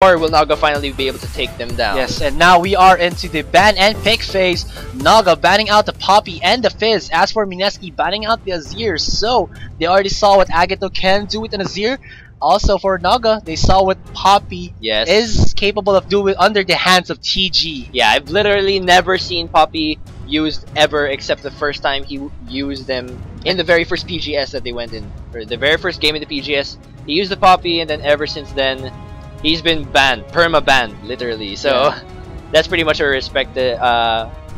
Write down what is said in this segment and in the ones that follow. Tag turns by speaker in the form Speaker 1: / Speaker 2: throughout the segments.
Speaker 1: Or will Naga finally be able to take them down?
Speaker 2: Yes, and now we are into the ban and pick phase. Naga banning out the Poppy and the Fizz. As for Mineski banning out the Azir. So they already saw what Agato can do with an Azir. Also for Naga, they saw what Poppy is capable of doing under the hands of TG.
Speaker 1: Yeah, I've literally never seen Poppy used ever except the first time he used them in the very first PGS that they went in. For the very first game in the PGS, he used the Poppy, and then ever since then, he's been banned, perma-banned, literally. So that's pretty much a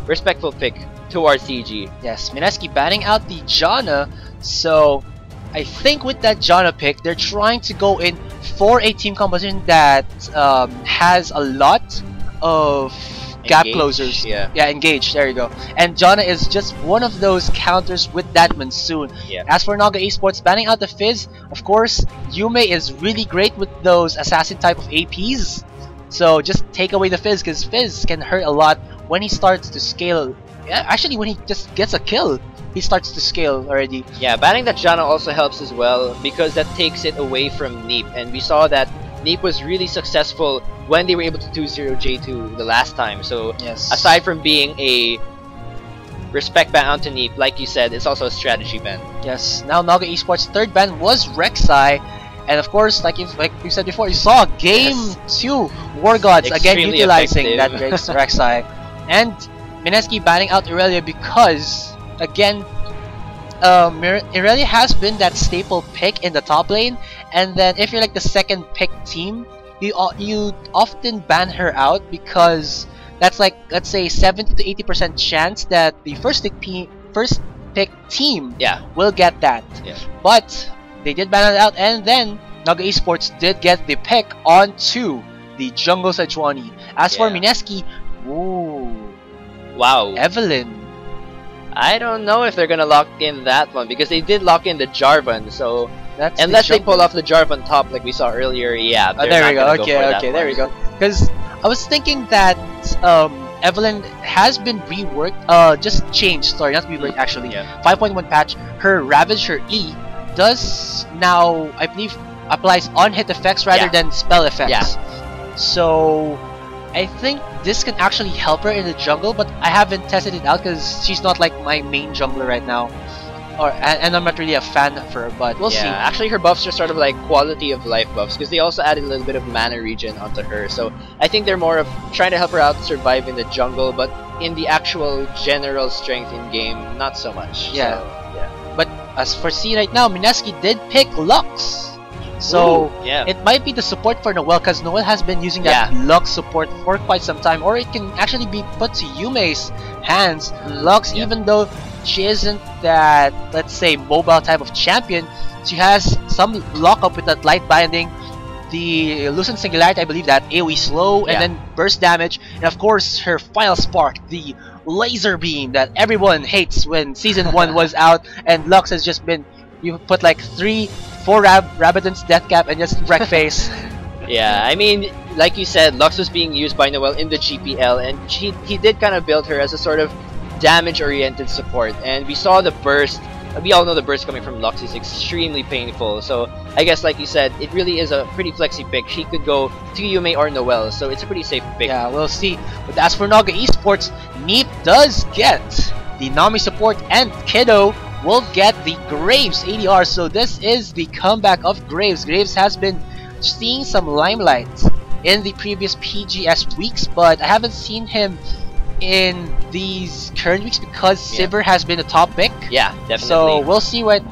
Speaker 1: respectful pick towards TG.
Speaker 2: Yes, Mineski banning out the Janna. So I think with that Janna pick, they're trying to go in for a team composition that has a lot of gap closers. Yeah, engage. There you go. And Janna is just one of those counters with that Monsoon. As for Naga Esports banning out the Fizz, of course, Yume is really great with those assassin type of APs. So just take away the Fizz, because Fizz can hurt a lot when he starts to scale. Actually, when he just gets a kill, he starts to scale already. Yeah,
Speaker 1: banning that Janna also helps as well, because that takes it away from Neep, and we saw that Neep was really successful when they were able to 2-0 J2 the last time. So aside from being a respect ban onto Neep, like you said, it's also a strategy ban.
Speaker 2: Yes, now Naga Esports' third ban was Rek'Sai, and of course, like you said before, you saw Game 2 War Gods again utilizing that Rek'Sai. And Mineski banning out Irelia because, again, Irelia has been that staple pick in the top lane, and then if you're like the second pick team, you often ban her out because that's like, let's say, 70 to 80% chance that the first pick team will get that. But they did ban it out, and then Naga Esports did get the pick onto the jungle Sejuani. As for Mineski, Evelyn.
Speaker 1: I don't know if they're gonna lock in that one, because they did lock in the Jarvan, so
Speaker 2: that's
Speaker 1: unless they pull off the Jarvan top like we saw earlier,
Speaker 2: there we go. Okay, there we go. Because I was thinking that Evelyn has been reworked, just changed. Sorry, not reworked actually. 5.1 patch. Her Ravage, her E, does now, I believe, applies on hit effects rather than spell effects. So I think this can actually help her in the jungle, but I haven't tested it out because she's not like my main jungler right now, and I'm not really a fan of her. But we'll see.
Speaker 1: Actually, her buffs are sort of like quality of life buffs, because they also added a little bit of mana regen onto her. So I think they're more of trying to help her out survive in the jungle, but in the actual general strength in game, not so much.
Speaker 2: But as for C right now, Mineski did pick Lux. So it might be the support for Noelle, because Noelle has been using that Lux support for quite some time, or it can actually be put to Yume's hands. Lux, even though she isn't that, let's say, mobile type of champion, she has some lockup with that light binding, the Lucent Singularity, I believe, that AoE slow, and then burst damage, and of course her final spark, the laser beam that everyone hates when Season 1 was out, and Lux has just been, you put like 4 Rabadon's death cap and just wreck face.
Speaker 1: I mean, like you said, Lux was being used by Noelle in the GPL, and he did kind of build her as a sort of damage-oriented support, and we saw the burst. We all know the burst coming from Lux is extremely painful, so I guess, like you said, it really is a pretty flexy pick. She could go to Yume or Noelle, so it's a pretty safe pick.
Speaker 2: Yeah, we'll see. But as for Naga Esports, Neep does get the Nami support, and Kiddo will get the Graves ADR. So this is the comeback of Graves. Graves has been seeing some limelight in the previous PGS weeks, but I haven't seen him in these current weeks because Sivir has been a top pick.
Speaker 1: Definitely.
Speaker 2: So we'll see what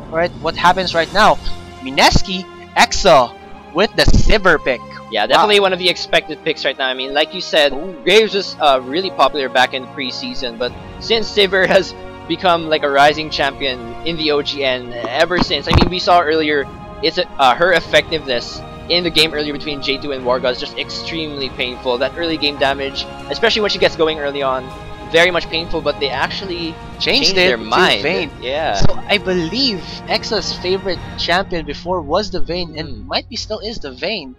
Speaker 2: happens right now. Mineski, Exa with the Sivir pick.
Speaker 1: Definitely one of the expected picks right now. I mean, like you said, Graves was really popular back in preseason, but since Sivir has become like a rising champion in the OGN ever since, I mean, we saw earlier, it's her effectiveness in the game earlier between J2 and War Gods, just extremely painful. That early game damage, especially when she gets going early on, very much painful, but they actually changed their mind.
Speaker 2: Vayne. So I believe Exa's favorite champion before was the Vayne, and might be still is the Vayne.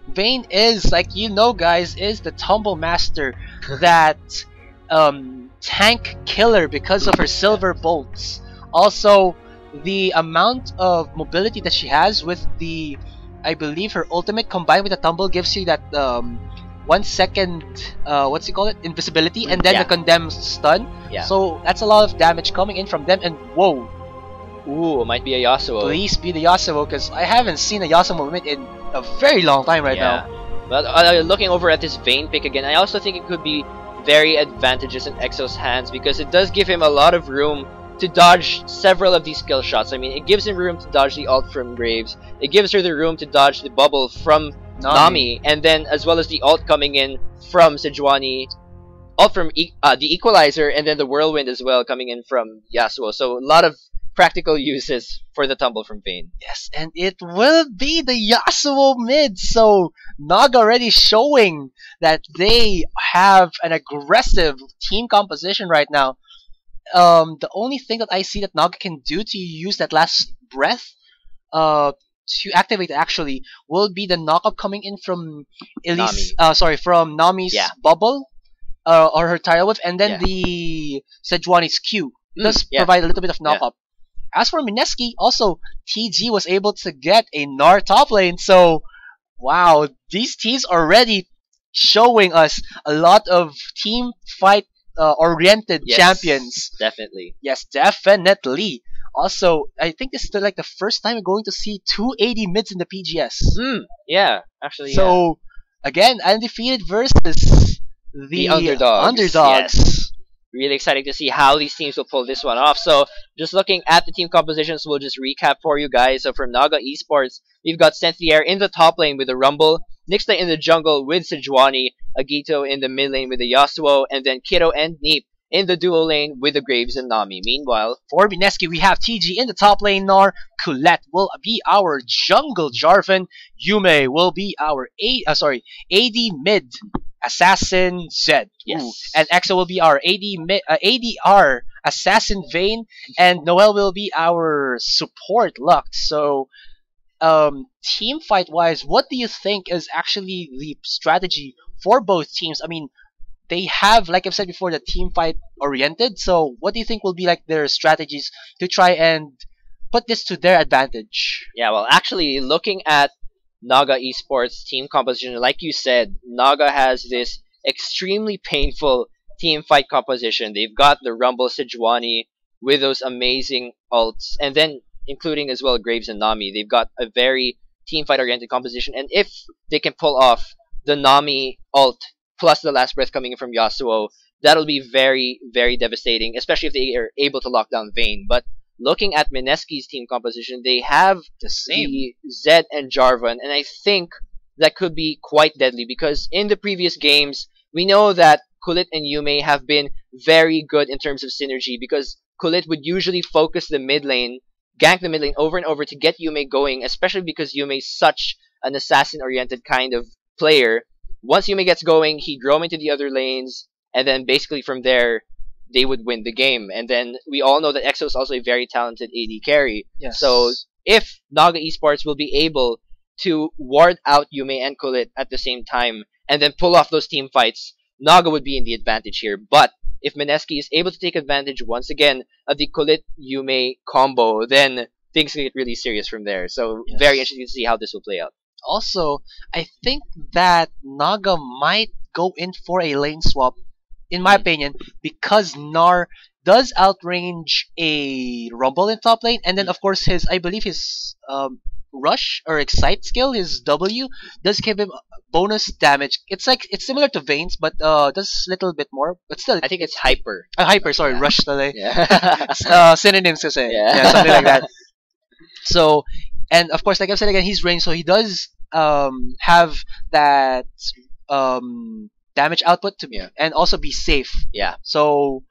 Speaker 2: Vayne is, like, you know guys, is the Tumble Master, that tank killer because of her silver bolts. Also, the amount of mobility that she has with the I believe her ultimate combined with the tumble gives you that 1 second, what's it called? Invisibility, and then the condemned stun.
Speaker 1: Yeah.
Speaker 2: So that's a lot of damage coming in from them, and whoa.
Speaker 1: Ooh, it might be a Yasuo.
Speaker 2: Please be the Yasuo, because I haven't seen a Yasuo movement in a very long time right now.
Speaker 1: But looking over at this Vayne pick again, I also think it could be very advantageous in Exo's hands because it does give him a lot of room to dodge several of these skill shots. I mean, it gives him room to dodge the ult from Graves. It gives her the room to dodge the bubble from Nami, and then as well as the ult coming in from Sejuani, ult from the Equalizer, and then the Whirlwind as well coming in from Yasuo. So a lot of practical uses for the tumble from Vayne.
Speaker 2: Yes, and it will be the Yasuo mid. So Naga already showing that they have an aggressive team composition right now. The only thing that I see that Naga can do to use that last breath, to activate actually, will be the knockup coming in from Elise. From Nami's bubble, or her tile whip, and then the Sejuani's Q. Does provide a little bit of knockup. As for Mineski, also TG was able to get a Gnar top lane. So wow, these teams already showing us a lot of team fight oriented champions.
Speaker 1: Definitely.
Speaker 2: Yes, definitely. Also, I think this is like the first time we're going to see 2 AD mids in the PGS.
Speaker 1: Yeah, actually.
Speaker 2: So again, undefeated versus the underdogs.
Speaker 1: Yes. Really exciting to see how these teams will pull this one off. So, just looking at the team compositions, we'll just recap for you guys. So, from Naga Esports, we've got Centiaire in the top lane with the Rumble, Nixta in the jungle with Sejuani, Agito in the mid lane with the Yasuo, and then Kiddo and Neep in the duo lane with the Graves and Nami. Meanwhile,
Speaker 2: for Mineski, we have TG in the top lane. Gnar, Colette will be our jungle Jarvan, Yume will be our AD mid assassin Zed.
Speaker 1: Yes.
Speaker 2: And Exo will be our ADR assassin Vayne, and Noel will be our support Lux. So team fight wise, what do you think is actually the strategy for both teams? I mean, they have, like I've said before, the team fight oriented. So what do you think will be like their strategies to try and put this to their advantage?
Speaker 1: Yeah, well, actually, looking at Naga Esports team composition, like you said, Naga has this extremely painful team fight composition. They've got the Rumble Sejuani with those amazing ults, and then including as well Graves and Nami. They've got a very team fight oriented composition, and if they can pull off the Nami ult plus the last breath coming in from Yasuo, that'll be very, very devastating, especially if they are able to lock down Vayne. But looking at Mineski's team composition, they have the Zed and Jarvan, and I think that could be quite deadly because in the previous games, we know that Kulit and Yume have been very good in terms of synergy because Kulit would usually focus the mid lane, gank the mid lane over and over to get Yume going, especially because Yume is such an assassin-oriented kind of player. Once Yume gets going, he'd roam into the other lanes, and then basically from there, they would win the game. And then we all know that EXO is also a very talented AD carry.
Speaker 2: Yes.
Speaker 1: So if Naga Esports will be able to ward out Yume and Kulit at the same time, and then pull off those team fights, Naga would be in the advantage here. But if Mineski is able to take advantage once again of the Kulit-Yume combo, then things can get really serious from there. So very interesting to see how this will play out.
Speaker 2: Also, I think that Naga might go in for a lane swap, in my opinion, because Gnar does outrange a Rumble in top lane, and then of course I believe his Rush or Excite skill, his W, does give him bonus damage. It's similar to Vayne's, but does a little bit more. But still,
Speaker 1: I think it's Hyper.
Speaker 2: Hyper, sorry, Rush today.
Speaker 1: Yeah.
Speaker 2: Synonyms to say. Yeah, something like that. So, and of course, like I've said again, he's ranged, so he does have that damage output to and also be safe.
Speaker 1: Yeah.
Speaker 2: So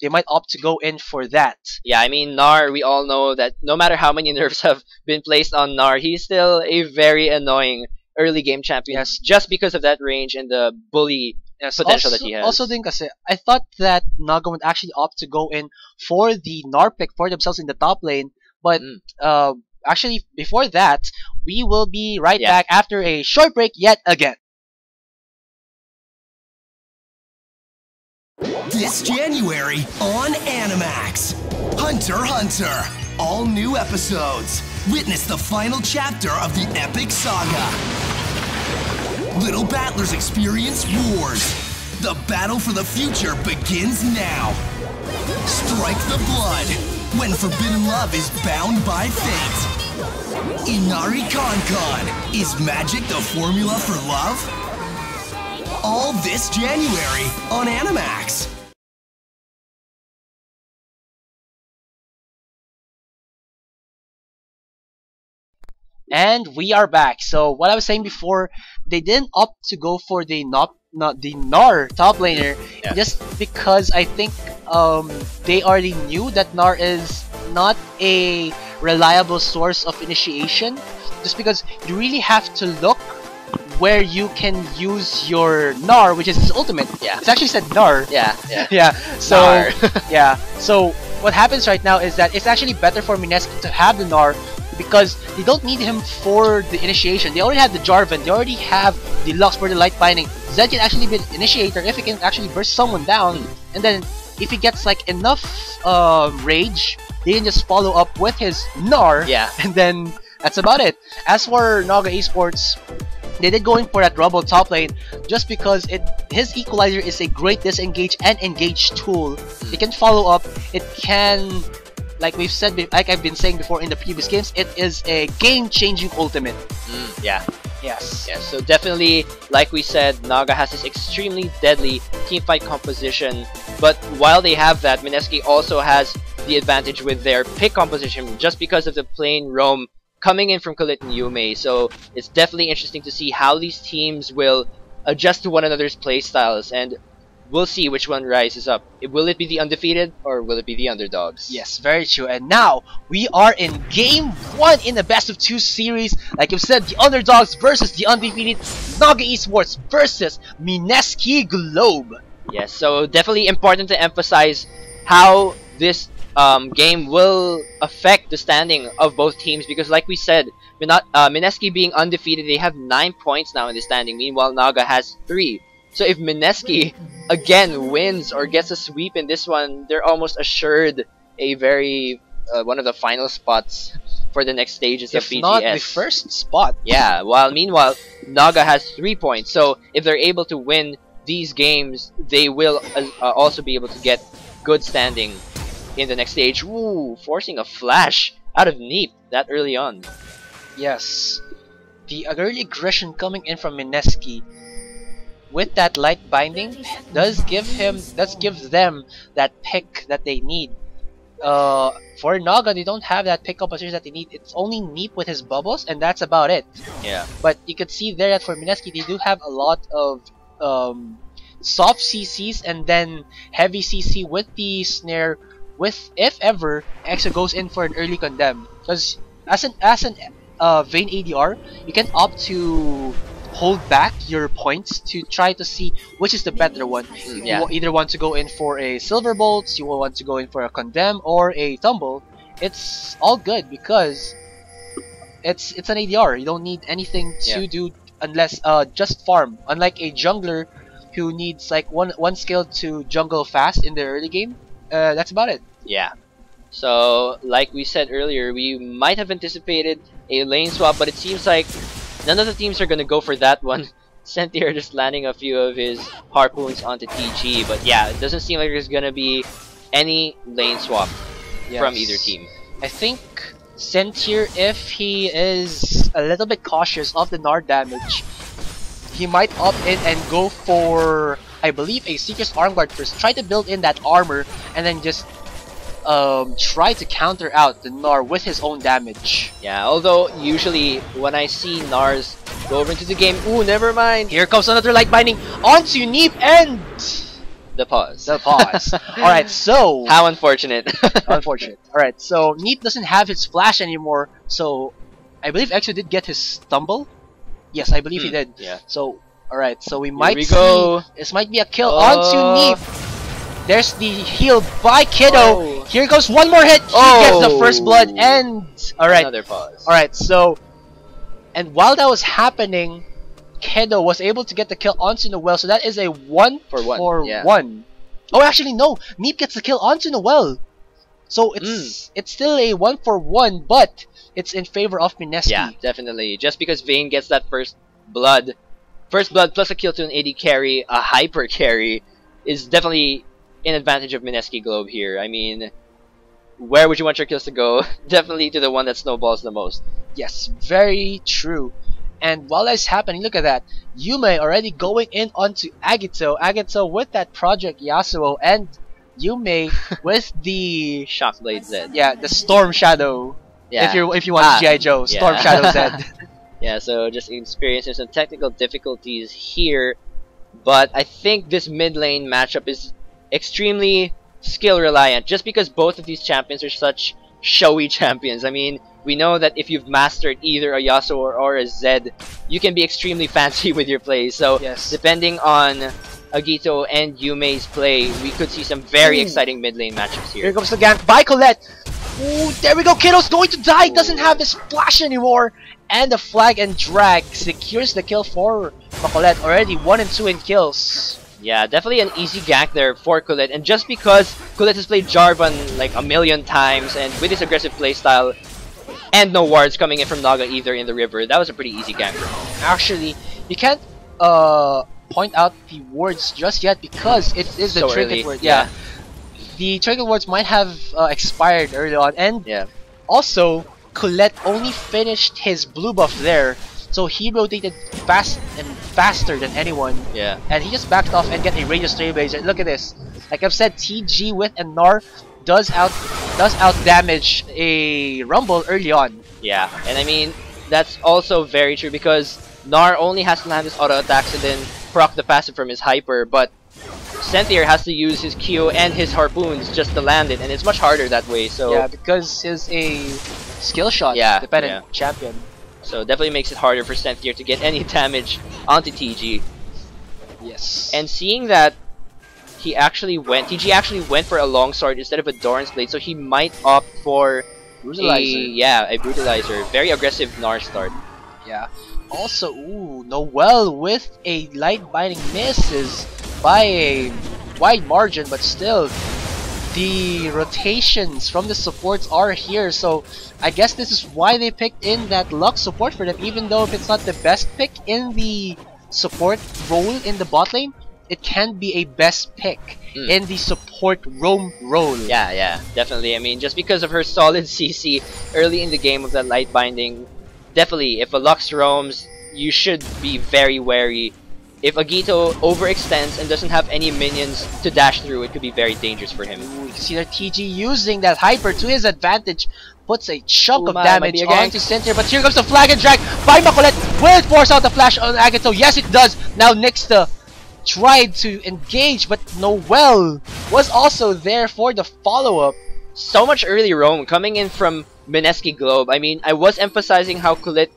Speaker 2: they might opt to go in for that.
Speaker 1: Yeah, I mean, Gnar, we all know that no matter how many nerfs have been placed on Gnar, he's still a very annoying early game champion just because of that range and the bully potential that he has.
Speaker 2: Also, I thought that Naga would actually opt to go in for the Gnar pick for themselves in the top lane, but actually, before that, we will be right back after a short break yet again.
Speaker 3: This January on Animax, Hunter x Hunter. all new episodes. Witness the final chapter of the epic saga. Little battlers experience wars. The battle for the future begins now. Strike the blood when forbidden love is bound by fate. Inari Con. Is magic the formula for love? All this January on Animax.
Speaker 2: And we are back. So what I was saying before, they didn't opt to go for the not the Nar top laner, just because I think they already knew that Nar is not a reliable source of initiation. Just because you really have to look where you can use your Nar, which is his ultimate.
Speaker 1: Yeah.
Speaker 2: It's actually said Nar.
Speaker 1: Yeah.
Speaker 2: Yeah. So
Speaker 1: Nar.
Speaker 2: yeah. So what happens right now is that it's actually better for Mineski to have the Nar, because they don't need him for the initiation. They already have the Jarvan, they already have the Lux for the light binding. Zed can actually be the initiator if he can actually burst someone down, and then if he gets like enough rage, they can just follow up with his Nar, and then that's about it. As for Naga Esports, they did go in for that Rumble top lane just because his equalizer is a great disengage and engage tool. It can follow up, it can, like we've said, like I've been saying before in the previous games, it is a game-changing ultimate.
Speaker 1: Yeah.
Speaker 2: Yes.
Speaker 1: Yeah, so definitely, like we said, Naga has this extremely deadly teamfight composition, but while they have that, Mineski also has the advantage with their pick composition just because of the plain roam coming in from Khalid and Yume. So it's definitely interesting to see how these teams will adjust to one another's playstyles, and we'll see which one rises up. Will it be the undefeated, or will it be the underdogs?
Speaker 2: Yes, very true. And now, we are in Game 1 in the Best of 2 series. Like you've said, the underdogs versus the undefeated Naga Esports versus Mineski.Globe.
Speaker 1: Yes, so definitely important to emphasize how this game will affect the standing of both teams, because like we said, Mineski being undefeated, they have 9 points now in the standing. Meanwhile, Naga has 3. So if Mineski again wins or gets a sweep in this one, they're almost assured a very one of the final spots for the next stages of PGS.
Speaker 2: If not the first spot.
Speaker 1: Yeah. Meanwhile, Naga has 3 points. So if they're able to win these games, they will also be able to get good standing in the next stage. Ooh, forcing a flash out of Neep that early on.
Speaker 2: Yes. The early aggression coming in from Mineski with that light binding does give them that pick that they need. For Naga, they don't have that pick composition that they need. It's only Neep with his bubbles, and that's about it.
Speaker 1: Yeah.
Speaker 2: But you could see there that for Mineski, they do have a lot of soft CCs and then heavy CC with the snare. With, if ever, Exo goes in for an early condemn, because as an Vayne ADR, you can opt to hold back your points to try to see which is the better one. You either want to go in for a Silver Bolts, you will want to go in for a Condemn or a Tumble. It's all good because it's an ADR. You don't need anything to do unless just farm. Unlike a jungler who needs like one skill to jungle fast in the early game. That's about it.
Speaker 1: Yeah. So, like we said earlier, we might have anticipated a lane swap, but it seems like none of the teams are gonna go for that one. Sentier just landing a few of his harpoons onto TG, but yeah, it doesn't seem like there's gonna be any lane swap from either team.
Speaker 2: I think Sentier, if he is a little bit cautious of the Nard damage, he might opt in and go for, I believe, a Seeker's Arm Guard first. Try to build in that armor and then just try to counter out the Gnar with his own damage.
Speaker 1: Yeah, although usually when I see Gnars go over into the game, ooh, never mind.
Speaker 2: Here comes another light binding onto Neep and
Speaker 1: the pause.
Speaker 2: The pause. Alright, so
Speaker 1: how unfortunate.
Speaker 2: Unfortunate. Alright, so Neep doesn't have his flash anymore, so I believe Exo did get his stumble. Yes, I believe he did.
Speaker 1: Yeah.
Speaker 2: So alright, so we might see this might be a kill onto Neep. There's the heal by Kiddo. Here goes one more hit. He gets the first blood and alright.
Speaker 1: Another pause.
Speaker 2: Alright, so and while that was happening, Kiddo was able to get the kill onto Noel, so that is a 1 for 1. Oh, actually no, Neep gets the kill onto Noel. So it's still a 1-for-1, but it's in favor of Mineski.
Speaker 1: Yeah, definitely. Just because Vayne gets that first blood plus a kill to an AD carry, a hyper carry, is definitely an advantage of Mineski.Globe here. I mean, where would you want your kills to go? Definitely to the one that snowballs the most.
Speaker 2: Yes, very true. And while that's happening, look at that. Yume already going in onto Agito. Agito with that Project Yasuo, and Yume with the
Speaker 1: Shockblade Z.
Speaker 2: Yeah, the Storm Shadow.
Speaker 1: Yeah.
Speaker 2: If you want G.I. Joe, Storm Shadow Z.
Speaker 1: Yeah, so just experiencing some technical difficulties here, but I think this mid lane matchup is extremely skill reliant, just because both of these champions are such showy champions. I mean, we know that if you've mastered either a Yasuo or a Zed, you can be extremely fancy with your plays. So depending on Agito and Yume's play, we could see some very exciting mid lane matchups here.
Speaker 2: Here comes the gank by Colette. Ooh, there we go. Kiddo's going to die. Doesn't have his flash anymore. And the flag and drag secures the kill for Colette. Already 1 and 2 in kills.
Speaker 1: Yeah, definitely an easy gank there for Colette. And just because Colette has played Jarvan like a million times, and with his aggressive playstyle, and no wards coming in from Naga either in the river, that was a pretty easy gank for him.
Speaker 2: Actually, you can't point out the wards just yet because it is the
Speaker 1: So
Speaker 2: trinket
Speaker 1: early,
Speaker 2: word. Yeah. The trinket wards might have expired early on, and also Colette only finished his blue buff there, so he rotated fast and faster than anyone.
Speaker 1: Yeah.
Speaker 2: And he just backed off and get a radius trailblazer. Look at this. Like I've said, TG with a Gnar does out damage a Rumble early on.
Speaker 1: Yeah, and I mean that's also very true because Gnar only has to land his auto attacks and then proc the passive from his hyper, but Senthier has to use his Q and his harpoons just to land it, and it's much harder that way. So
Speaker 2: yeah, because he's a skill shot dependent champion.
Speaker 1: So definitely makes it harder for Senthier to get any damage onto TG.
Speaker 2: Yes.
Speaker 1: And seeing that TG actually went for a longsword instead of a Doran's Blade, so he might opt for a brutalizer. Very aggressive Gnar start.
Speaker 2: Yeah. Also, Noel with a light binding misses by a wide margin, but still the rotations from the supports are here, so I guess this is why they picked in that Lux support for them. Even though if it's not the best pick in the support role in the bot lane, it can be a best pick in the support roam role.
Speaker 1: Yeah, definitely. I mean, just because of her solid CC early in the game of that light binding, definitely, if a Lux roams, you should be very wary. If Agito overextends and doesn't have any minions to dash through, it could be very dangerous for him.
Speaker 2: Ooh, you see that TG using that hyper to his advantage, puts a chunk of damage onto Center, but here comes the flag and drag by Macolette. Will it force out the flash on Agito? Yes, it does. Now Nixta tried to engage, but Noel was also there for the follow-up.
Speaker 1: So much early roam coming in from Mineski.Globe. I mean, I was emphasizing how Colette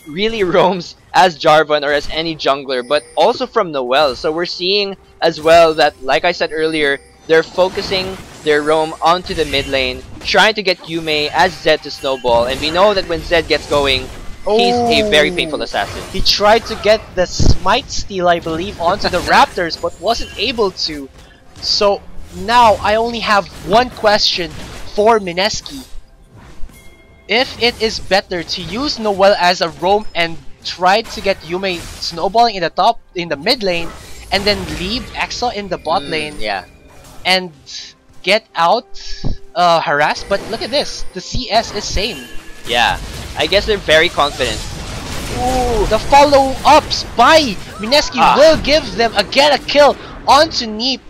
Speaker 1: really roams as Jarvan or as any jungler, but also from Noel. So we're seeing as well that, like I said earlier, they're focusing their roam onto the mid lane, trying to get Yume as Zed to snowball, and we know that when Zed gets going, he's a very painful assassin.
Speaker 2: He tried to get the smite steal, I believe, onto the Raptors, but wasn't able to. So now I only have one question for Mineski. If it is better to use Noel as a roam and try to get Yume snowballing in the mid lane, and then leave Exa in the bot lane, and get out harassed. But look at this, the CS is same.
Speaker 1: Yeah, I guess they're very confident.
Speaker 2: Ooh, the follow-ups by Mineski will give them a kill onto Neep,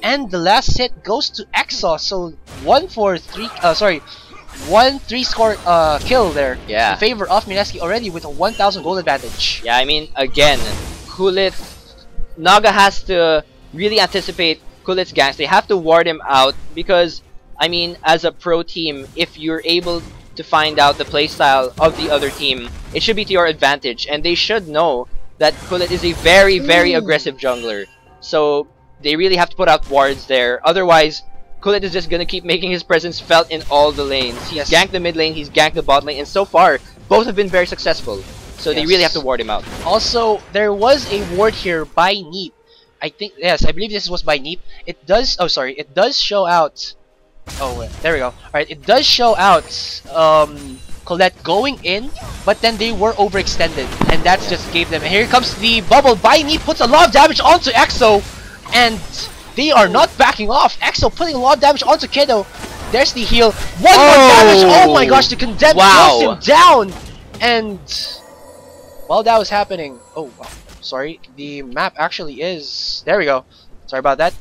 Speaker 2: and the last hit goes to Exa. So 1 3-score kill there in favor of Mineski, already with a 1,000 gold advantage.
Speaker 1: Yeah, I mean, again, Naga has to really anticipate Kulet's ganks. They have to ward him out because, I mean, as a pro team, if you're able to find out the playstyle of the other team, it should be to your advantage, and they should know that Kulet is a very, very aggressive jungler. So they really have to put out wards there. Otherwise, Kulet is just gonna keep making his presence felt in all the lanes. He's ganked the mid lane, he's ganked the bot lane, and so far, both have been very successful. So they really have to ward him out.
Speaker 2: Also, there was a ward here by Neep. I believe this was by Neep. It does, it does show out Oh, wait, there we go. Alright, it does show out Colette going in, but then they were overextended, and that's just gave them. And here comes the bubble by Neep, puts a lot of damage onto EXO, and they are not backing off. EXO putting a lot of damage onto Kiddo. There's the heal. One more damage! Oh my gosh, the Condemned slows him down! And while that was happening... Oh, wow. Sorry. The map actually is... There we go. Sorry about that.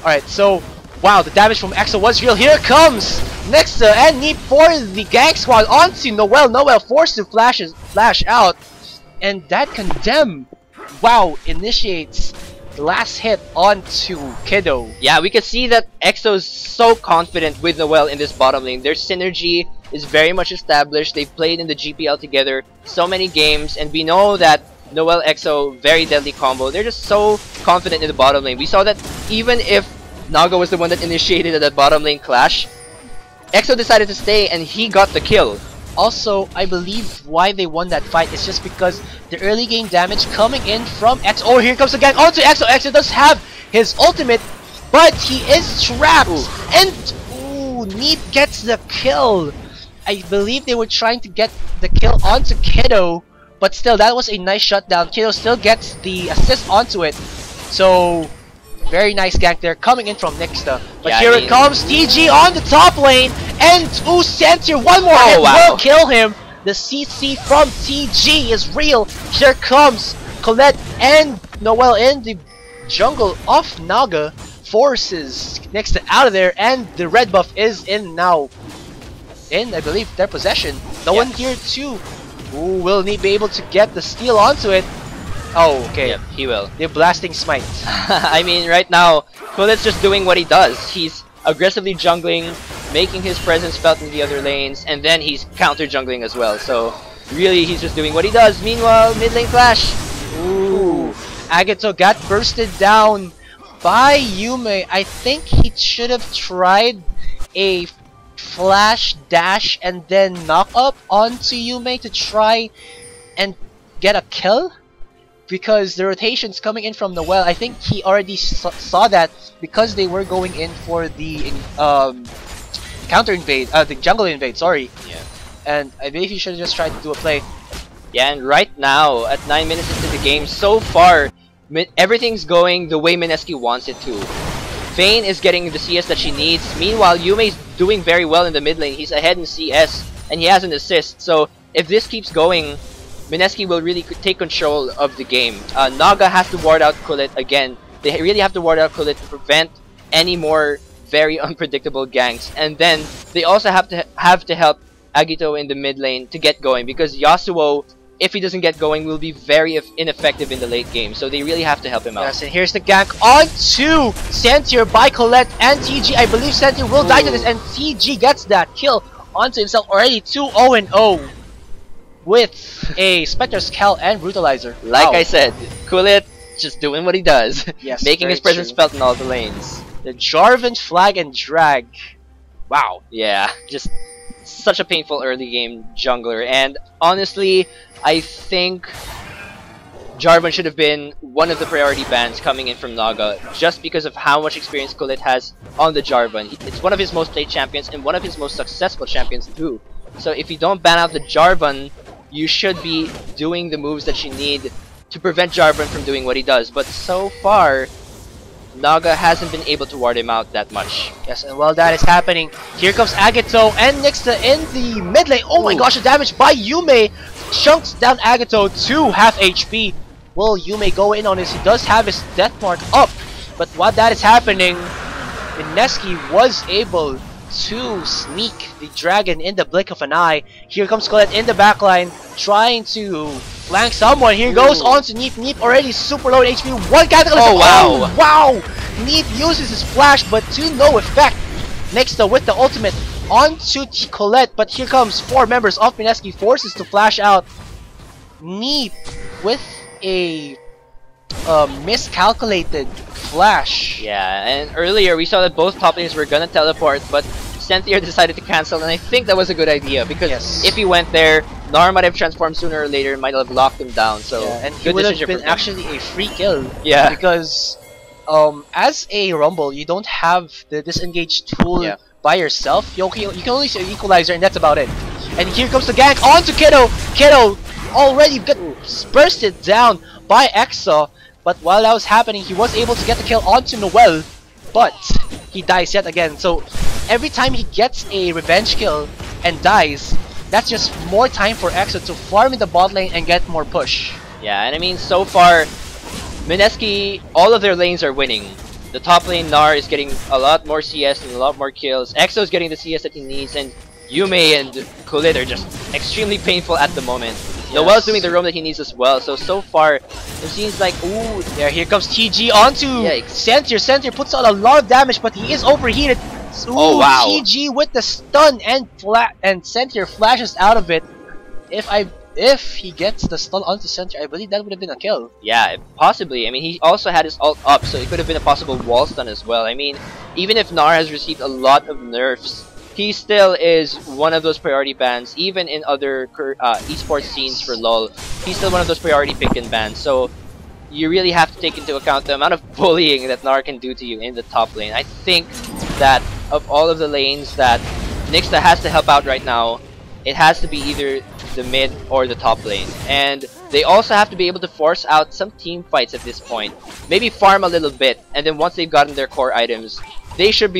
Speaker 2: Alright, so... Wow, the damage from EXO was real. Here comes Nexa and Neep for the gang squad onto Noel. Noel forced to flash out. And that Condemn, wow, initiates the last hit onto Kiddo.
Speaker 1: Yeah, we can see that EXO's so confident with Noel in this bottom lane. Their synergy is very much established. They've played in the GPL together so many games, and we know that Noel EXO, very deadly combo. They're just so confident in the bottom lane. We saw that even if Naga was the one that initiated that bottom lane clash, EXO decided to stay and he got the kill.
Speaker 2: Also, I believe why they won that fight is just because the early game damage coming in from EXO. Oh, here comes the gang onto EXO. EXO does have his ultimate, but he is trapped. Ooh. And ooh, Neep gets the kill. I believe they were trying to get the kill onto Kiddo, but still, that was a nice shutdown. Kiddo still gets the assist onto it. So, very nice gank there coming in from Nixta. But yeah, here it comes, TG on the top lane, and ooh, Santier, one more hit will kill him. The CC from TG is real. Here comes Colette and Noel in the jungle of Naga. Forces Nixta out of there, and the red buff is in now. In, I believe, their possession. No one here too. Ooh, will Neep be able to get the steal onto it? Oh, okay.
Speaker 1: Yep, he will.
Speaker 2: They're blasting smite.
Speaker 1: I mean, right now, Colette's just doing what he does. He's aggressively jungling, making his presence felt in the other lanes, and then he's counter jungling as well. So, really, he's just doing what he does. Meanwhile, mid lane clash.
Speaker 2: Ooh. Agato got bursted down by Yume. I think he should have tried a flash dash and then knock up onto Yume to try and get a kill, because the rotations coming in from Noel, I think he already saw that because they were going in for the counter invade, the jungle invade, sorry.
Speaker 1: Yeah.
Speaker 2: And I believe he should have just tried to do a play.
Speaker 1: Yeah, and right now, at 9 minutes into the game, so far, everything's going the way Mineski wants it to. Vayne is getting the CS that she needs. Meanwhile, Yume's doing very well in the mid lane. He's ahead in CS, and he has an assist. So, if this keeps going, Mineski will really take control of the game. Naga has to ward out Colette again. They really have to ward out Colette to prevent any more very unpredictable ganks. And then, they also have to help Agito in the mid lane to get going, because Yasuo, if he doesn't get going, will be very ineffective in the late game. So they really have to help him out.
Speaker 2: Yes, and here's the gank onto Santier by Colette and TG. I believe Santier will die to this, and TG gets that kill onto himself already. 2-0-0 with a Spectre's Cal and Brutalizer.
Speaker 1: Like I said, Colette just doing what he does.
Speaker 2: Yes,
Speaker 1: making his presence felt in all the lanes.
Speaker 2: The Jarvan flag and drag. Wow.
Speaker 1: Yeah, just such a painful early game jungler, and honestly, I think Jarvan should have been one of the priority bans coming in from Naga, just because of how much experience Colette has on the Jarvan. It's one of his most played champions and one of his most successful champions too. So if you don't ban out the Jarvan, you should be doing the moves that you need to prevent Jarvan from doing what he does. But so far, Naga hasn't been able to ward him out that much.
Speaker 2: Yes, and while that is happening, here comes Agato and Nixta in the mid lane. Oh my gosh, the damage by Yume chunks down Agato to half HP. Will Yume go in on this? He does have his death mark up, but while that is happening, Mineski was able to sneak the dragon in the blink of an eye. Here comes Colette in the backline, trying to flank someone. Here goes on to Neep. Neep already super low in HP. One catalyst.
Speaker 1: Oh wow!
Speaker 2: Oh, wow! Neep uses his flash, but to no effect. Nixta with the ultimate onto Colette, but here comes 4 members of Mineski, forces to flash out. Neep with a miscalculated flash.
Speaker 1: Yeah, and earlier we saw that both top laners were gonna teleport, but Cynthia decided to cancel, and I think that was a good idea, because if he went there, Nar might have transformed sooner or later, might have locked him down. So
Speaker 2: and he would have been actually a free kill.
Speaker 1: Yeah,
Speaker 2: because as a Rumble, you don't have the disengage tool by yourself, you can only see an equalizer, and that's about it. And here comes the gank onto Kiddo. Kiddo already got bursted down by Exa, but while that was happening, he was able to get the kill onto Noel, but he dies yet again. So every time he gets a revenge kill and dies, that's just more time for Exa to farm in the bot lane and get more push.
Speaker 1: Yeah, and I mean, so far, Mineski, all of their lanes are winning. The top lane, Nar, is getting a lot more CS and a lot more kills. Exo is getting the CS that he needs, and Yume and Kulit are just extremely painful at the moment. Yes. Noel's doing the roam that he needs as well, so far, it seems like, ooh,
Speaker 2: yeah, here comes TG onto Sentry. Sentry puts on a lot of damage, but he is overheated. Ooh,
Speaker 1: oh, wow.
Speaker 2: TG with the stun, and Sentry flashes out of it. If he gets the stun onto Sentry, I believe that would have been a kill.
Speaker 1: Yeah, possibly. I mean, he also had his ult up, so it could have been a possible wall stun as well. I mean, even if Nar has received a lot of nerfs, he still is one of those priority bans. Even in other esports scenes for LoL, he's still one of those priority pick-in bans. So you really have to take into account the amount of bullying that Nar can do to you in the top lane. I think that of all of the lanes that Nixta has to help out right now, it has to be either the mid or the top lane, and they also have to be able to force out some team fights at this point. Maybe farm a little bit, and then once they've gotten their core items, they should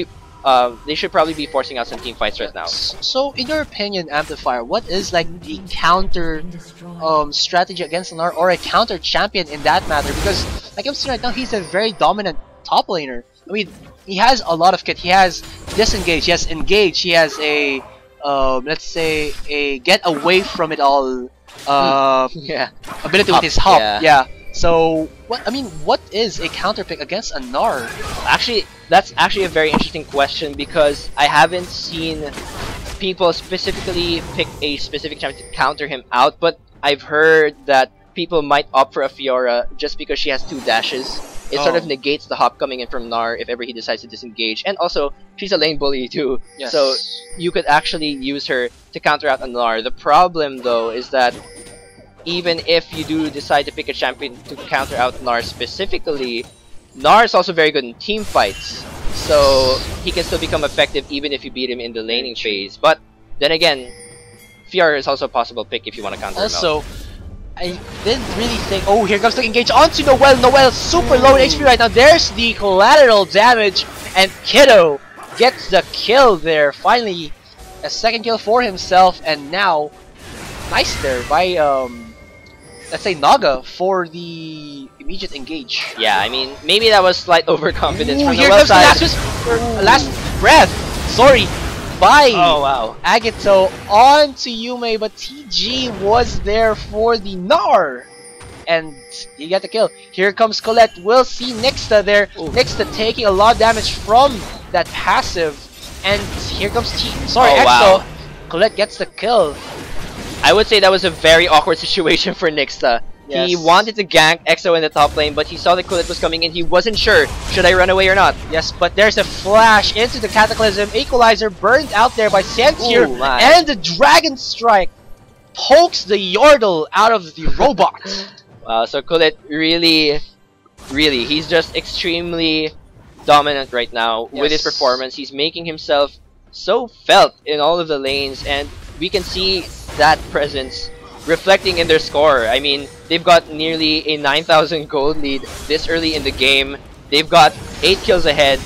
Speaker 1: probably be forcing out some team fights right now.
Speaker 2: So, in your opinion, Amplifier, what is like the counter strategy against Nar, or a counter champion in that matter? Because like I'm saying right now, he's a very dominant top laner. I mean, he has a lot of kit. He has disengage, he has engage, he has a let's say a get away from it all ability with his hop. Yeah. So what is a counter pick against a Nar?
Speaker 1: Actually, that's actually a very interesting question, because I haven't seen people specifically pick a specific champion to counter him out, but I've heard that people might opt for a Fiora just because she has 2 dashes. It sort of negates the hop coming in from Nar if ever he decides to disengage. And also, she's a lane bully too.
Speaker 2: Yes.
Speaker 1: So you could actually use her to counter out a Nar. The problem though is that even if you do decide to pick a champion to counter out Nar specifically, Nar is also very good in team fights. So he can still become effective even if you beat him in the laning phase. But then again, Fiora is also a possible pick if you want to counter him out.
Speaker 2: I didn't really think... Oh, here comes the engage onto Noel. Noel super low in HP right now. There's the collateral damage. And Kiddo gets the kill there. Finally, a second kill for himself. And now, nice there by, let's say, Naga for the immediate engage.
Speaker 1: Yeah, I mean, maybe that was slight overconfidence from
Speaker 2: here
Speaker 1: Noel's
Speaker 2: comes
Speaker 1: side.
Speaker 2: the last breath. Sorry. By
Speaker 1: oh wow,
Speaker 2: Agito onto Yume, but TG was there for the Nar, and he got the kill. Here comes Colette. We'll see Nixta there.
Speaker 1: Ooh.
Speaker 2: Nixta taking a lot of damage from that passive, and here comes Exo.
Speaker 1: Wow.
Speaker 2: Colette gets the kill.
Speaker 1: I would say that was a very awkward situation for Nixta.
Speaker 2: Yes.
Speaker 1: He wanted to gank Exo in the top lane, but he saw that Kulit was coming in. He wasn't sure, should I run away or not?
Speaker 2: Yes, but there's a flash into the Cataclysm. Equalizer burned out there by Sentier, and the Dragon Strike pokes the Yordle out of the robot.
Speaker 1: Wow, so Kulit really, he's just extremely dominant right now with his performance. He's making himself so felt in all of the lanes, and we can see that presence reflecting in their score. I mean, they've got nearly a 9,000 gold lead this early in the game. They've got 8 kills ahead.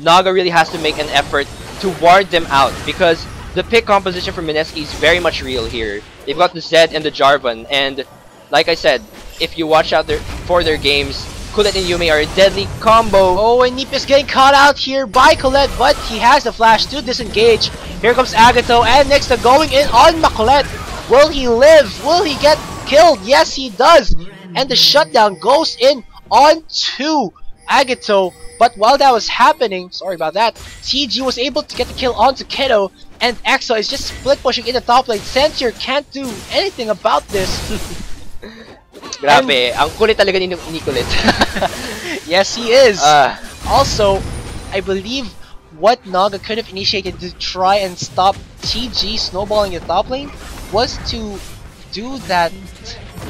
Speaker 1: Naga really has to make an effort to ward them out, because the pick composition for Mineski is very much real here. They've got the Zed and the Jarvan, and like I said, if you watch out for their games, Colette and Yume are a deadly combo.
Speaker 2: Oh, and Nip is getting caught out here by Colette, but he has the flash to disengage. Here comes Agito, and Nixta going in on Colette. Will he live? Will he get killed? Yes, he does. And the shutdown goes in onto Agito. But while that was happening, sorry about that, TG was able to get the kill onto Kiddo, and Exo is just split pushing in the top lane. Sentier can't do anything about this.
Speaker 1: Grabe, ang kulit talaga ni Kulit.
Speaker 2: Yes, he is. Also, I believe what Naga could have initiated to try and stop TG snowballing the top lane was to do that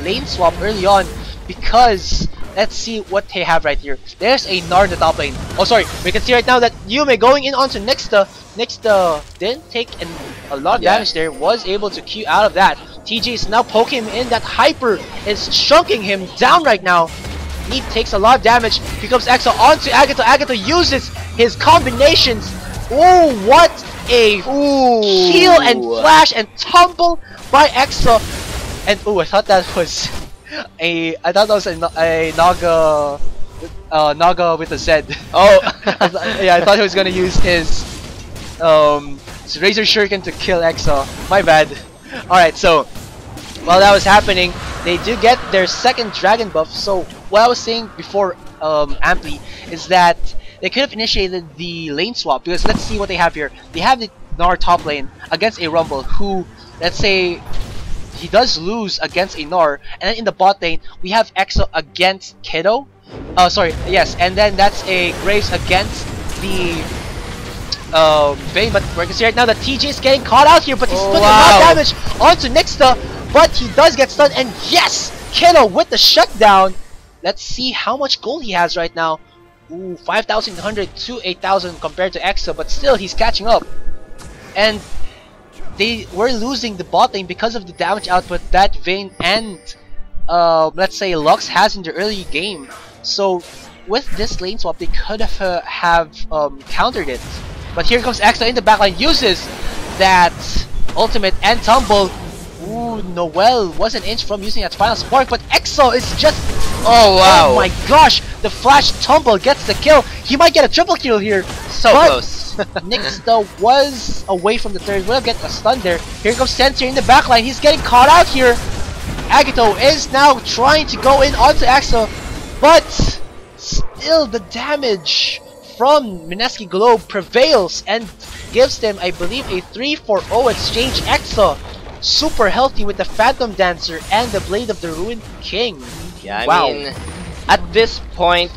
Speaker 2: lane swap early on, because let's see what they have right here. There's a Gnar in the top lane. Oh, sorry. We can see right now that Yume going in onto Nixta. Nixta didn't take a lot of damage there. Was able to Q out of that. TG is now poking him in. That Hyper is chunking him down right now. He takes a lot of damage. Here comes Exo onto Agatha. Agatha uses his combinations. Oh, what a heal and flash and tumble by Exo. And oh, I thought that was a Naga with a Z. Oh, yeah, I thought he was gonna use his Razor Shuriken to kill Exo. My bad. All right, so while that was happening, they do get their second dragon buff. So what I was saying before, Ampli, is that they could have initiated the lane swap, because let's see what they have here. They have the Gnar top lane against a Rumble who, let's say, he does lose against a Gnar, and then in the bot lane we have Exo against Kiddo. And then that's a Graves against the Vayne. But we can see right now that TJ is getting caught out here, but he's putting a lot of damage onto Nixta, but he does get stunned, and yes, Kiddo with the shutdown. Let's see how much gold he has right now. Ooh, 5,100 to 8,000 compared to Exo, but still he's catching up. And they were losing the bot lane because of the damage output that Vayne and let's say Lux has in the early game. So with this lane swap, they could have countered it. But here comes Exo in the backline, uses that ultimate and tumble. Ooh, Noel was an inch from using that final spark, but Exo is just... Oh, wow. Oh my gosh, the flash tumble gets the kill. He might get a triple kill here.
Speaker 1: So close.
Speaker 2: Nixta was away from the third. Will get a stun there. Here comes Sensor in the backline. He's getting caught out here. Agato is now trying to go in onto Exo, but still the damage from Mineski.Globe prevails and gives them, I believe, a 3-4-0 exchange. Exo super healthy with the Phantom Dancer and the Blade of the Ruined King.
Speaker 1: Yeah, I mean, at this point,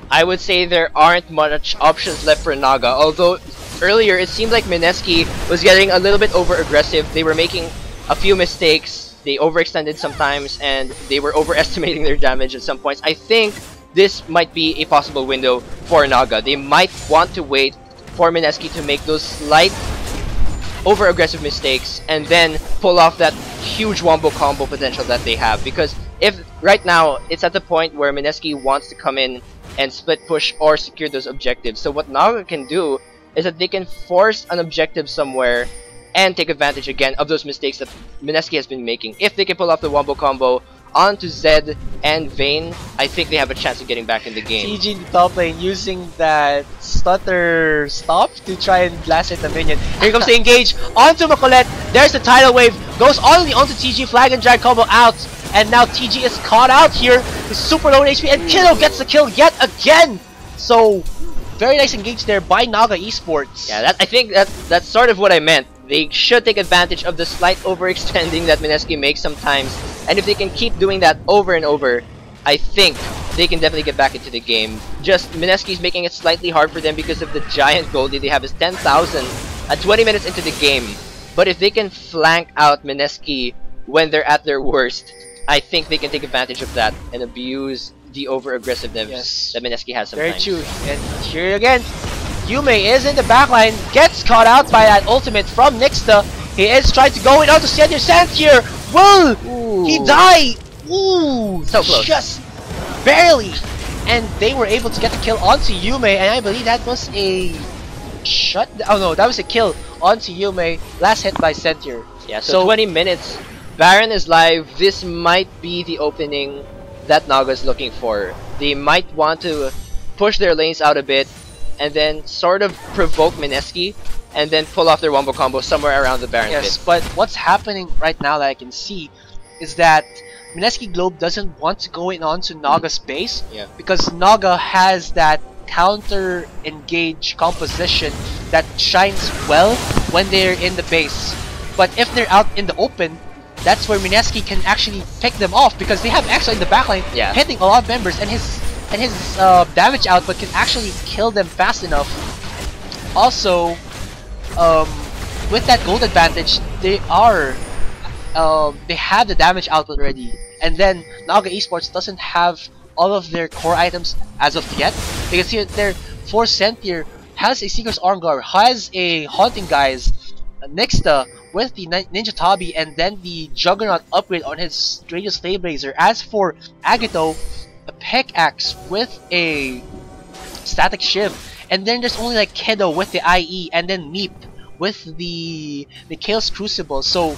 Speaker 1: I would say there aren't much options left for Naga. Although earlier it seemed like Mineski was getting a little bit over aggressive. They were making a few mistakes. They overextended sometimes, and they were overestimating their damage at some points. I think this might be a possible window for Naga. They might want to wait for Mineski to make those slight over-aggressive mistakes and then pull off that huge wombo combo potential that they have. Because if right now it's at the point where Mineski wants to come in and split push or secure those objectives, so what Naga can do is that they can force an objective somewhere and take advantage again of those mistakes that Mineski has been making. If they can pull off the wombo combo onto Zed and Vayne, I think they have a chance of getting back in the game.
Speaker 2: TG in the top lane using that stutter stop to try and blast hit the minion. Here comes the engage onto Macolette. There's the tidal wave, goes only onto TG, flag and drag combo out, and now TG is caught out here. He's super low in HP, and Kiddo gets the kill yet again. So very nice engage there by Naga Esports.
Speaker 1: Yeah, I think that's sort of what I meant. They should take advantage of the slight overextending that Mineski makes sometimes, and if they can keep doing that over and over, I think they can definitely get back into the game. Just Mineski's making it slightly hard for them because of the giant gold lead they have is 10,000 at 20 minutes into the game. But if they can flank out Mineski when they're at their worst, I think they can take advantage of that and abuse the over-aggressiveness that Mineski has sometimes.
Speaker 2: Very true. And here again, Yume is in the backline, gets caught out by that ultimate from Nixta. He is trying to go in onto Senior Santier. Will he die? Ooh,
Speaker 1: so close.
Speaker 2: Just barely. And they were able to get the kill onto Yume, and I believe that was a shut. Oh no, that was a kill onto Yume. Last hit by Sentier.
Speaker 1: Yeah, so 20 minutes. Baron is live. This might be the opening that Naga's looking for. They might want to push their lanes out a bit and then sort of provoke Mineski and then pull off their wombo combo somewhere around the Baron pit.
Speaker 2: But what's happening right now that I can see is that Mineski.Globe doesn't want to go in onto Naga's base because Naga has that counter engage composition that shines well when they're in the base. But if they're out in the open, that's where Mineski can actually pick them off because they have Exo in the backline hitting a lot of members, and his damage output can actually kill them fast enough. Also, with that gold advantage, they have the damage output already, and then Naga Esports doesn't have all of their core items as of yet. You can see that their 4 Senthier has a Seeker's Arm Guard, has a Haunting Guise, Nixta with the Ninja Tabi, and then the Juggernaut upgrade on his Radius Flame Razor. As for Agito, a Pickaxe with a Static Shiv, and then there's only like Kiddo with the IE, and then Meep with the Chaos Crucible. So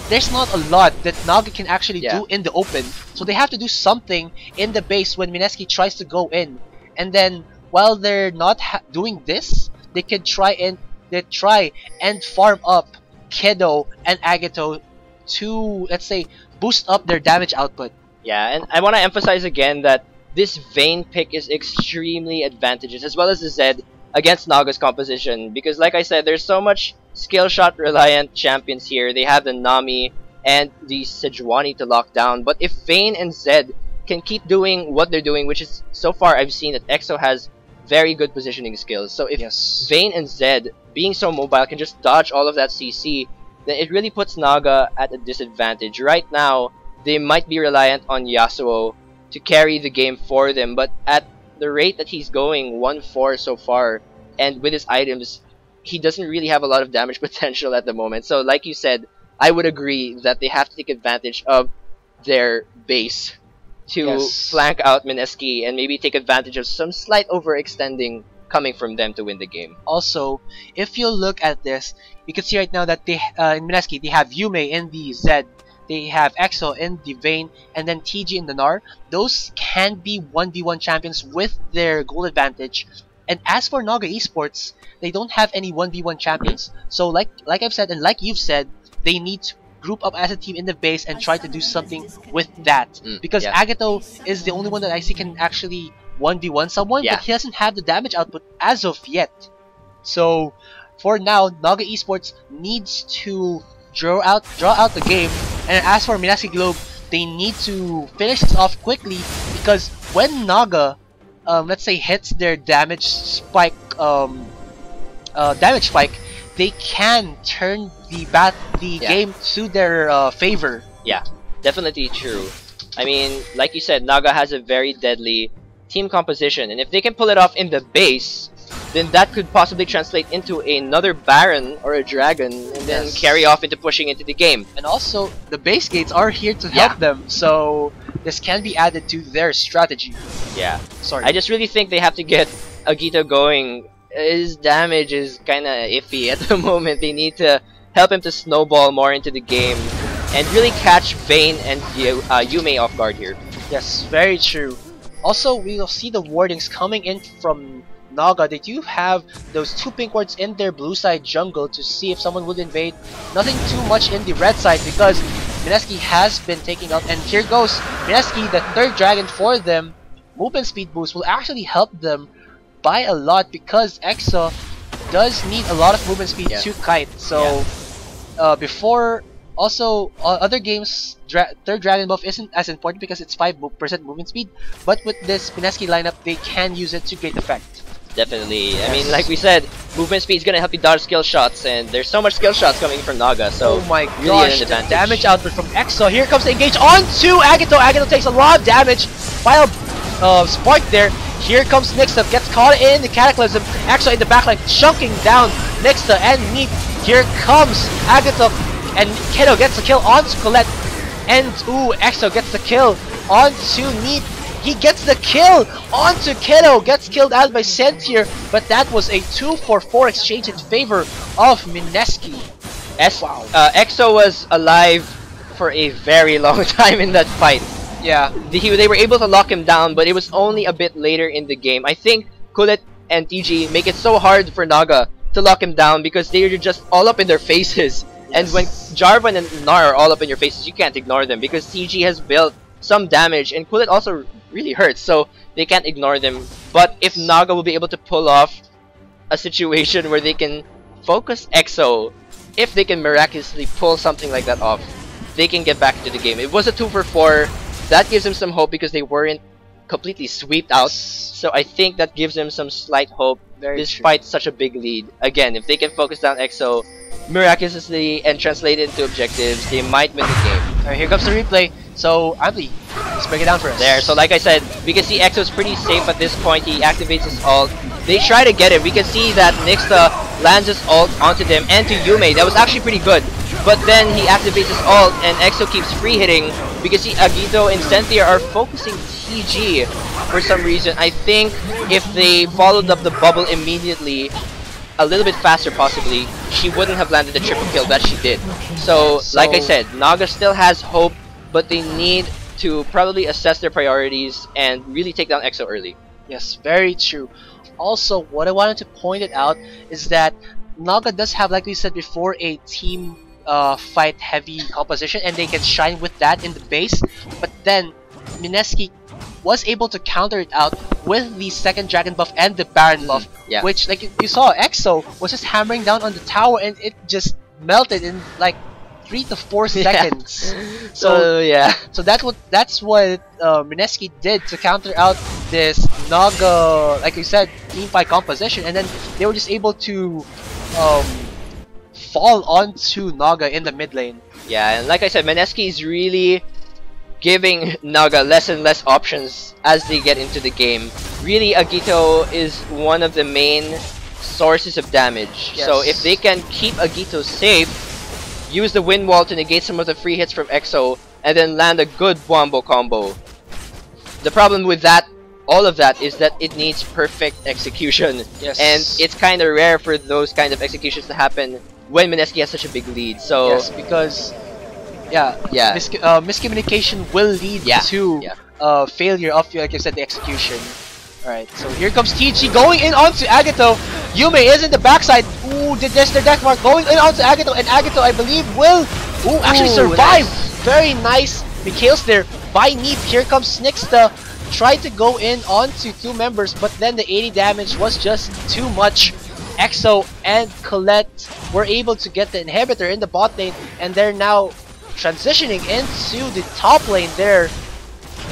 Speaker 2: there's not a lot that Naga can actually do in the open, so they have to do something in the base when Mineski tries to go in. And then while they're not doing this, they can try and farm up Kiddo and Agito to, let's say, boost up their damage output.
Speaker 1: Yeah, and I want to emphasize again that this Vayne pick is extremely advantageous, as well as the Zed, against Naga's composition, because like I said, there's so much skill shot reliant champions here. They have the Nami and the Sejuani to lock down, but if Vayne and Zed can keep doing what they're doing, which is, so far I've seen that EXO has very good positioning skills, so if Vayne and Zed, being so mobile, can just dodge all of that CC, then it really puts Naga at a disadvantage. Right now, they might be reliant on Yasuo to carry the game for them, but at the rate that he's going, 1-4 so far, and with his items, he doesn't really have a lot of damage potential at the moment. So like you said, I would agree that they have to take advantage of their base to flank out Mineski and maybe take advantage of some slight overextending coming from them to win the game.
Speaker 2: Also, if you look at this, you can see right now that they in Mineski, they have Yume in the Zed, they have EXO in the Vayne, and then TG in the Gnar. Those can be 1v1 champions with their goal advantage. And as for Naga Esports, they don't have any 1v1 champions. So like I've said, and like you've said, they need to group up as a team in the base and try to do something with that. Because Agito is the only one that I see can actually 1v1 someone, but he doesn't have the damage output as of yet. So for now, Naga Esports needs to draw out the game. And as for Mineski.Globe, they need to finish this off quickly, because when Naga, let's say, hits their damage spike, they can turn the game to their favor.
Speaker 1: Yeah, definitely true. I mean, like you said, Naga has a very deadly team composition, and if they can pull it off in the base, then that could possibly translate into another Baron or a Dragon, and then carry off into pushing into the game.
Speaker 2: And also, the base gates are here to help them, so this can be added to their strategy.
Speaker 1: Yeah. Sorry. I just really think they have to get Agito going. His damage is kinda iffy at the moment. They need to help him to snowball more into the game and really catch Vayne and Yume off guard here.
Speaker 2: Yes, very true. Also, we'll see the wardings coming in from Naga. They do have those 2 pink wards in their blue side jungle to see if someone would invade. Nothing too much in the red side because Mineski has been taking out. And here goes Mineski, the 3rd dragon for them. Movement speed boost will actually help them by a lot because EXO does need a lot of movement speed to kite. So before, also other games, 3rd dragon buff isn't as important because it's 5% movement speed, but with this Mineski lineup, they can use it to great effect.
Speaker 1: Definitely. I mean, like we said, movement speed is gonna help you dodge skill shots, and there's so much skill shots coming from Naga. So
Speaker 2: oh my
Speaker 1: really
Speaker 2: gosh, the damage output from EXO. Here comes the engage onto Agito. Agito takes a lot of damage. Final spark there. Here comes Nixta, gets caught in the Cataclysm. EXO in the backline, chunking down Nixta and Neat. Here comes Agito, and Kiddo gets the kill onto Colette. And EXO gets the kill onto Neat. He gets the kill onto Kiddo, gets killed out by Senthier, but that was a 2-for-4 exchange in favor of Mineski.
Speaker 1: EXO was alive for a very long time in that fight.
Speaker 2: Yeah,
Speaker 1: they were able to lock him down, but it was only a bit later in the game. I think Kulit and TG make it so hard for Naga to lock him down because they're just all up in their faces. And when Jarvan and Gnar are all up in your faces, you can't ignore them because TG has built some damage, and Kulit also really hurts, so they can't ignore them. But if Naga will be able to pull off a situation where they can focus EXO, if they can miraculously pull something like that off, they can get back into the game. It was a 2-for-4. That gives them some hope because they weren't completely swept out. So I think that gives them some slight hope despite such a big lead. Again, if they can focus down EXO miraculously and translate it into objectives, they might win the game.
Speaker 2: Alright, here comes the replay. So, Amli, Let's break it down for us.
Speaker 1: There, so like I said, we can see Exo's pretty safe at this point. He activates his ult. They try to get him. We can see that Nixta lands his ult onto them and to Yume. That was actually pretty good. But then he activates his ult and Exo keeps free hitting. We can see Agito and Cynthia are focusing TG for some reason. I think if they followed up the bubble immediately, a little bit faster possibly, she wouldn't have landed the triple kill that she did. So like I said, Naga still has hope, but they need to probably assess their priorities and really take down EXO early.
Speaker 2: Yes, very true. Also, what I wanted to point it out is that Naga does have, like we said before, a team fight heavy composition, and they can shine with that in the base. But then Mineski was able to counter it out with the second dragon buff and the Baron buff, which, like you saw, EXO was just hammering down on the tower and it just melted in like 3 to 4 seconds. So that's what Mineski did to counter out this Naga, like you said, team fight composition, and then they were just able to fall onto Naga in the mid lane.
Speaker 1: Yeah, and like I said, Mineski is really giving Naga less and less options as they get into the game. Really, Agito is one of the main sources of damage.
Speaker 2: Yes.
Speaker 1: So if they can keep Agito safe, use the wind wall to negate some of the free hits from EXO, and then land a good wombo combo. The problem with that, all of that, is that it needs perfect execution.
Speaker 2: Yes.
Speaker 1: And it's kind of rare for those kind of executions to happen when Mineski has such a big lead. So
Speaker 2: yes, because miscommunication will lead to failure of, like I said, the execution. Alright, so here comes TG going in onto Agito. Yume is in the backside. Ooh, did their death mark going in onto Agito, and Agito, I believe, will actually survive. Nice. Very nice. Mikhail's there by Neep. Here comes Nixta. Tried to go in onto 2 members, but then the 80 damage was just too much. EXO and Colette were able to get the inhibitor in the bot lane, and they're now transitioning into the top lane there.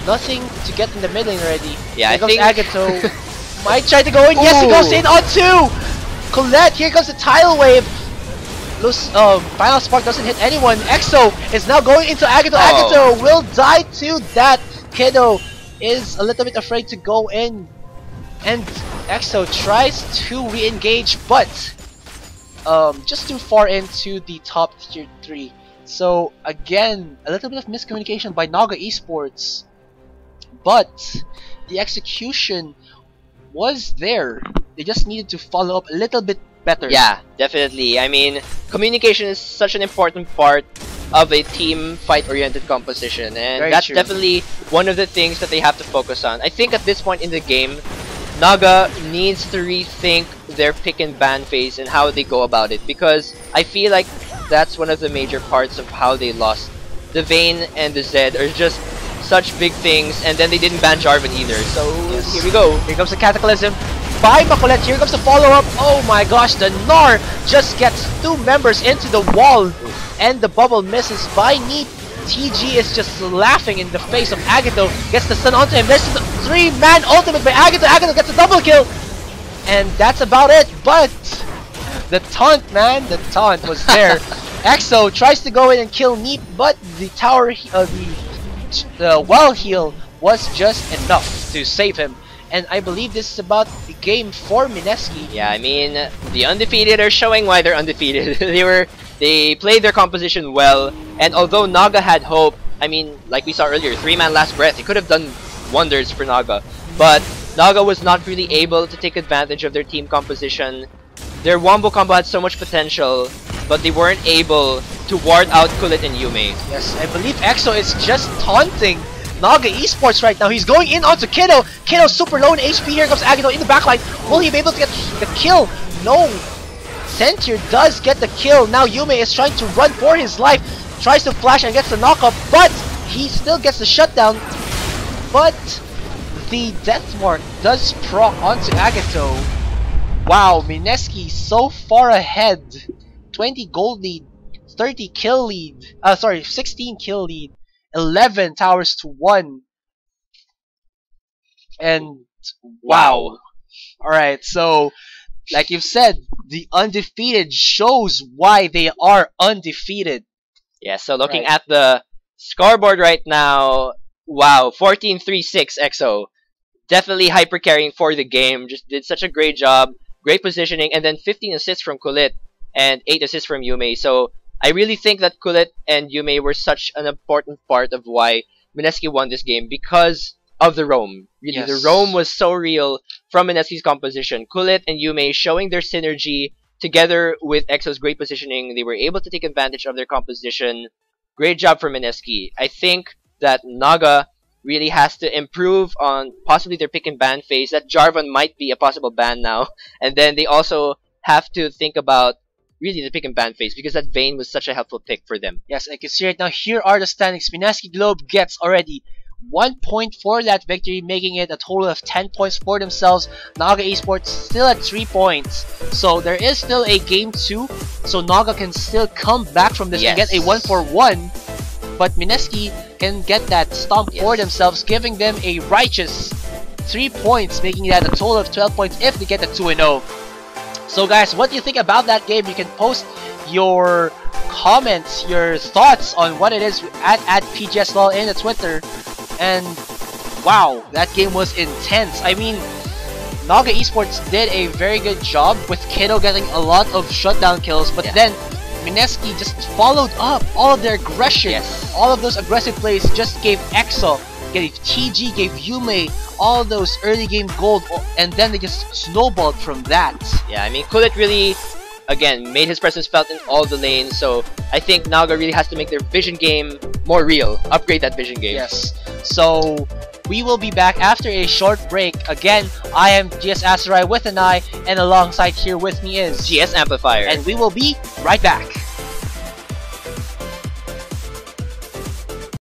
Speaker 2: Nothing to get in the mid lane already.
Speaker 1: Yeah,
Speaker 2: here comes Agito. Might try to go in. Yes, he goes in on 2! Colette, here comes the tidal wave. Final Spark doesn't hit anyone. EXO is now going into Agito. Agito will die to that. Kiddo is a little bit afraid to go in. And EXO tries to re-engage, but just too far into the top tier 3. So again, a little bit of miscommunication by Naga Esports. But the execution was there. They just needed to follow up a little bit better.
Speaker 1: Yeah, definitely. I mean, communication is such an important part of a team fight-oriented composition, and that's definitely one of the things that they have to focus on. I think at this point in the game, Naga needs to rethink their pick and ban phase and how they go about it, because I feel like that's one of the major parts of how they lost. The Vayne and the Zed are just such big things, and then they didn't ban Jarvan either. So here we go.
Speaker 2: Here comes the Cataclysm by Makolet. Here comes the follow-up. Oh my gosh, the Gnar just gets 2 members into the wall, and the bubble misses by Neep. TG is just laughing in the face of Agito. Gets the stun onto him. There's the 3-man ultimate by Agito. Agito gets a double kill, and that's about it. But the taunt, man, the taunt was there. EXO tries to go in and kill Neep, but the tower, the well heal was just enough to save him. And I believe this is about the game for Mineski.
Speaker 1: Yeah, I mean, the undefeated are showing why they're undefeated. They played their composition well, and although Naga had hope, I mean, like we saw earlier, 3-man last breath, it could have done wonders for Naga. But Naga was not really able to take advantage of their team composition. Their wombo combo had so much potential, but they weren't able to ward out Kulit and Yume.
Speaker 2: Yes, I believe EXO is just taunting Naga Esports right now. He's going in onto Kiddo. Kiddo's super low in HP. Here comes Agito in the backline. Will he be able to get the kill? No. Sentier does get the kill. Now Yume is trying to run for his life. Tries to flash and gets the knockup, but he still gets the shutdown. But the death mark does proc onto Agito. Wow, Mineski so far ahead. 20 gold lead, 30 kill lead. 16 kill lead. 11 towers to 1. And wow. Alright, so like you've said, the undefeated shows why they are undefeated.
Speaker 1: Yeah, so looking at the scoreboard right now, wow, 14-3-6 EXO. Definitely hyper carrying for the game. Just did such a great job. Great positioning. And then 15 assists from Kulit and 8 assists from Yume. So I really think that Kulit and Yume were such an important part of why Mineski won this game because of the roam. Really,
Speaker 2: Yes.
Speaker 1: the roam was so real from Mineski's composition. Kulit and Yume showing their synergy together with EXO's great positioning. They were able to take advantage of their composition. Great job for Mineski. I think that Naga really has to improve on possibly their pick and ban phase. That Jarvan might be a possible ban now. And then they also have to think about really the pick and ban phase because that Vayne was such a helpful pick for them.
Speaker 2: Yes, I can see it now. Here are the standings. Mineski.Globe gets already 1 point for that victory, making it a total of 10 points for themselves. Naga Esports still at 3 points. So there is still a game 2. So Naga can still come back from this and get a 1-for-1. But Mineski can get that stomp for themselves, giving them a righteous 3 points, making that a total of 12 points if they get a 2-0. So guys, what do you think about that game? You can post your comments, your thoughts on what it is at PGS in the Twitter. And wow, that game was intense. I mean, Naga Esports did a very good job with Kiddo getting a lot of shutdown kills, but then Mineski just followed up all of their aggression. All of those aggressive plays just gave EXO, gave TG, gave Yume all those early game gold, and then they just snowballed from that.
Speaker 1: Yeah, I mean, Kulit really, again, made his presence felt in all the lanes, so I think Naga really has to make their vision game more real. Upgrade that vision game.
Speaker 2: Yes. So we will be back after a short break. Again, I am GS Asarai with an I, and alongside here with me is
Speaker 1: GS Amplifier.
Speaker 2: And we will be right back.